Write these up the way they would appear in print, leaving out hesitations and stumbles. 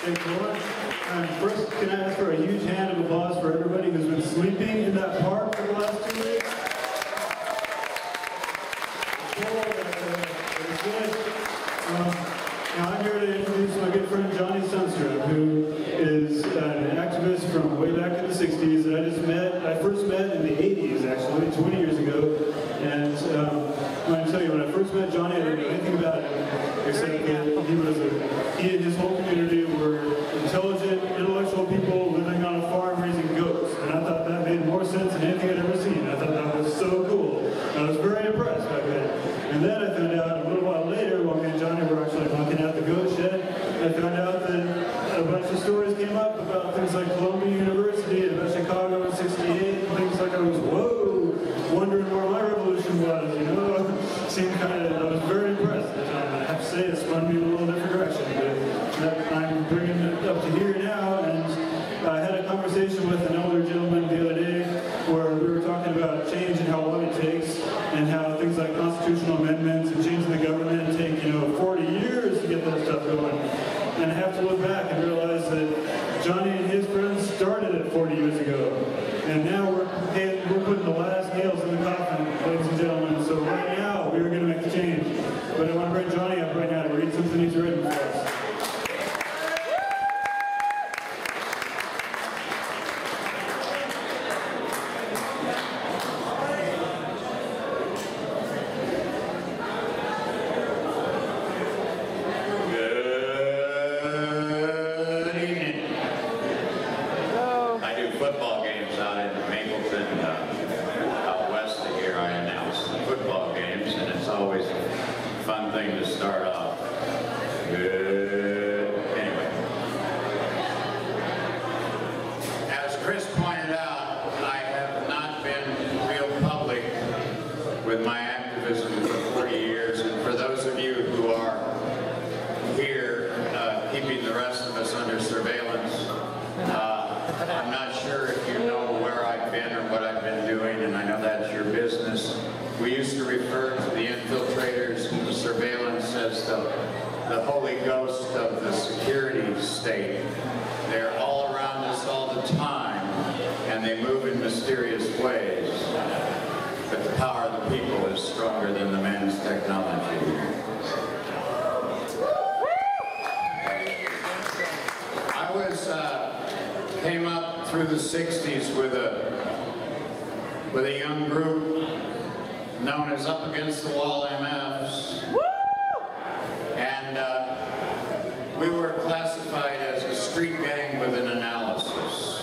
Thanks so much. First, can I ask for a huge hand of applause for everybody who's been sleeping in that park for the last 2 weeks? Now I'm here to introduce my good friend Johny Sundstrom, who is an activist from way back in the 60s that I first met in the 80s, actually, 20 years ago. And I'm going to tell you, when I first met Johny, I didn't know anything about him, except that he and his whole community were intelligent, intellectual people living on a farm raising goats. And I thought that made more sense than anything I'd ever seen. I thought that was so cool. I was very impressed back then. And then I found out a little while later, while me and Johny were actually knocking out the goat shed, I found out that a bunch of stories came up about things like Columbia University and about Chicago in '68, and things like I was, whoa, wondering where my revolution was, you know? Seemed kind of, I was very impressed at the time. I have to say, it spun me in a little different direction, but I'm bringing it up to here now, and I had a conversation with an older gentleman the other day where we were talking about change and how long it takes, and how things like constitutional amendments and changing the government take, 40 years to get that stuff going. And I have to look back and realize that Johny and his friends started it 40 years ago. And now we're putting the last nails in the coffin, ladies and gentlemen. So right now, we are going to make the change. But I want to bring Johny up right now to read something he's written for us. Came up through the 60s with a young group known as Up Against the Wall MFs. And we were classified as a street gang with an analysis.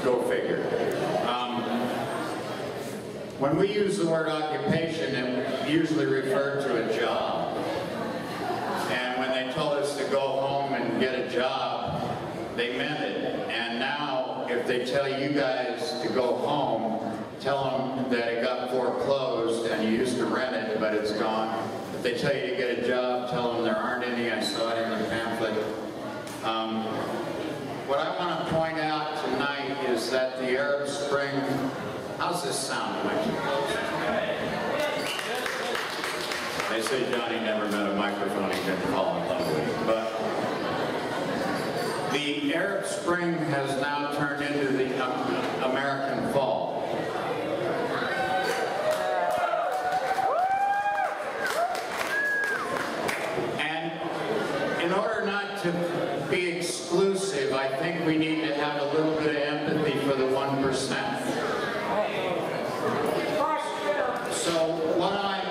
Go figure. When we use the word occupation, it usually referred to a job. And when they told us to go home and get a job, they meant it. And now, if they tell you guys to go home, tell them that it got foreclosed and you used to rent it, but it's gone. If they tell you to get a job, tell them there aren't any. I saw it in the pamphlet. What I want to point out tonight is that the Arab Spring, how's this sound? Am I too close? They say Johny never met a microphone he didn't fall in love with. But the Arab Spring has now turned into the American Fall. And in order not to be exclusive, I think we need to have a little bit of empathy for the 1%. So what I'm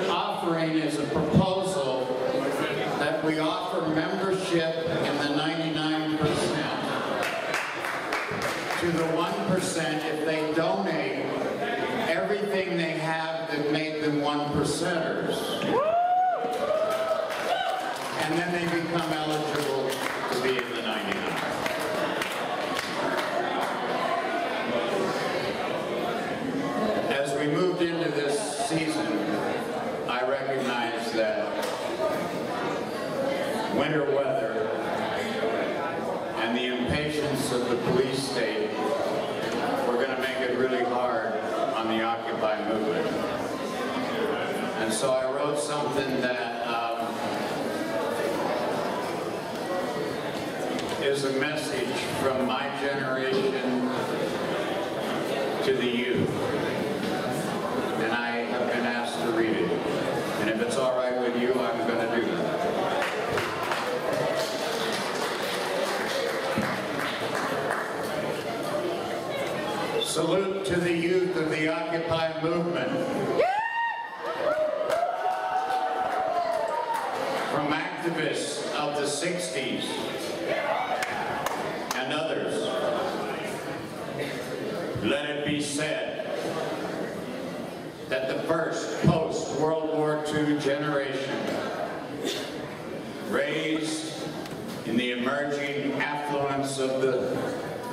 offering is a proposal that we offer membership in the 99% to the 1% if they donate everything they have that made them 1%ers. And then they become eligible to be in the 99. As we moved into this season, I recognize that winter weather and the impatience of the police state were going to make it really hard on the Occupy movement. And so I wrote something that a message from my generation to the youth. And I have been asked to read it. And if it's all right with you, I'm going to do that. Salute to the youth of the Occupy movement. From activists of the 60s and others, let it be said that the first post-World War II generation, raised in the emerging affluence of the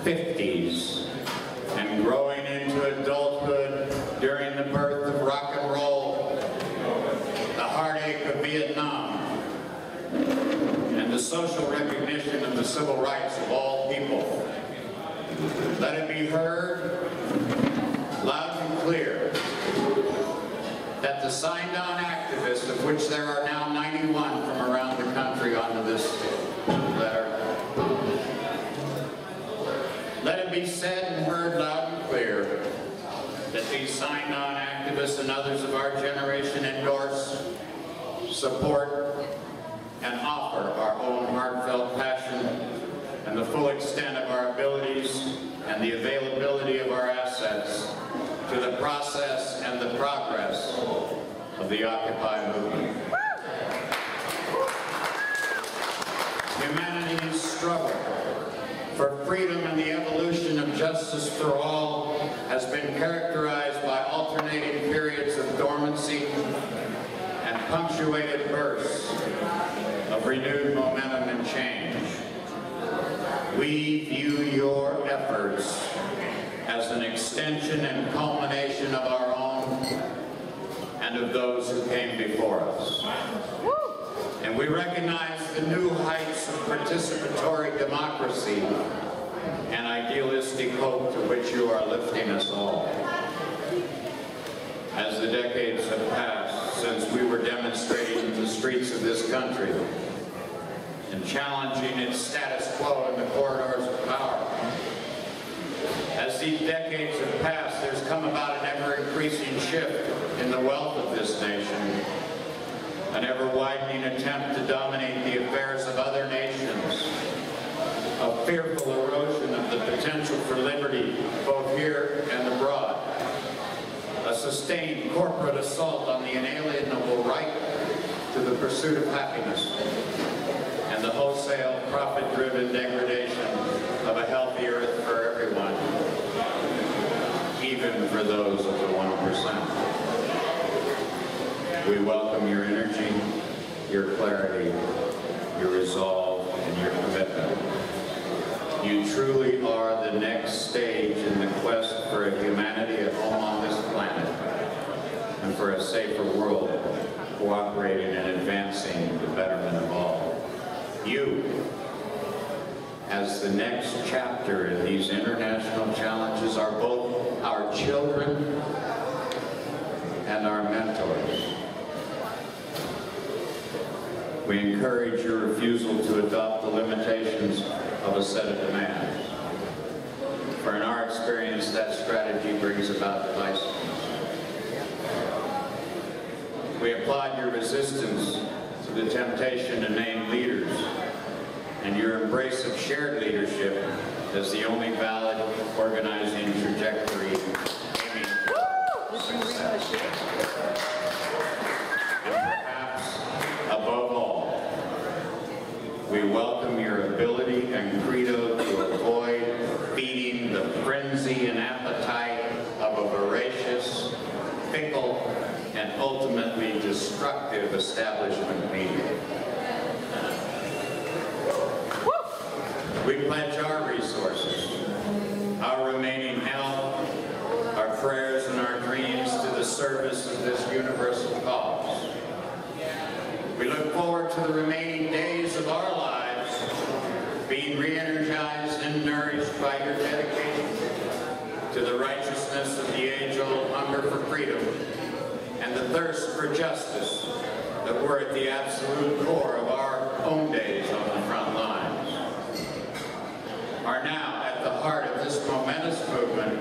50s and growing into adulthood during the birth of rock and roll, the heartache of Vietnam, and the social recognition of the civil rights of all people. Let it be heard loud and clear that the signed-on activists, of which there are now 91 from around the country onto this letter, let it be said and heard loud and clear that these signed-on activists and others of our generation endorse, support, and offer our own heartfelt passion and the full extent of our abilities and the availability of our assets to the process and the progress of the Occupy movement. Humanity's struggle for freedom and the evolution of justice for all has been characterized by alternating periods of dormancy and punctuated bursts of renewed momentum and change. We view your efforts as an extension and culmination of our own and of those who came before us. And we recognize the new heights of participatory democracy and idealistic hope to which you are lifting us all. As the decades have passed since we were demonstrating in the streets of this country and challenging its status quo in the corridors of power, as these decades have passed, there's come about an ever-increasing shift in the wealth of this nation, an ever-widening attempt to dominate the affairs of other nations, a fearful erosion of the potential for liberty both here and abroad, a sustained corporate assault on the inalienable right to the pursuit of happiness, and the wholesale profit-driven degradation of a healthy earth for everyone, even for those of the 1%. We welcome your energy, your clarity, your resolve, and your commitment. You truly are the next stage in the quest for a humanity at home on this planet and for a safer world, cooperating and advancing the betterment of all. You, as the next chapter in these international challenges, are both our children and our mentors. We encourage your refusal to adopt the limitations of a set of demands. For in our experience, that strategy brings about divisiveness. We applaud your resistance to the temptation to name leaders and your embrace of shared leadership as the only valid organizing trajectory aiming for success. And perhaps, above all, we welcome your ability and credo to avoid feeding the frenzy and appetite of a voracious, fickle, and ultimately destructive establishment media. We pledge our resources, our remaining health, our prayers and our dreams to the service of this universal cause. We look forward to the remaining days of our lives being re-energized and nourished by your dedication to the righteousness of the age-old hunger for freedom and the thirst for justice that were at the absolute core of our own days on the front lines. are now at the heart of this momentous movement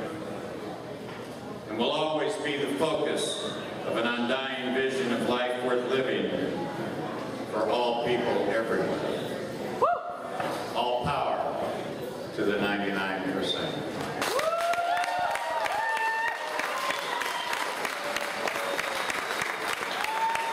and will always be the focus of an undying vision of life worth living for all people everywhere.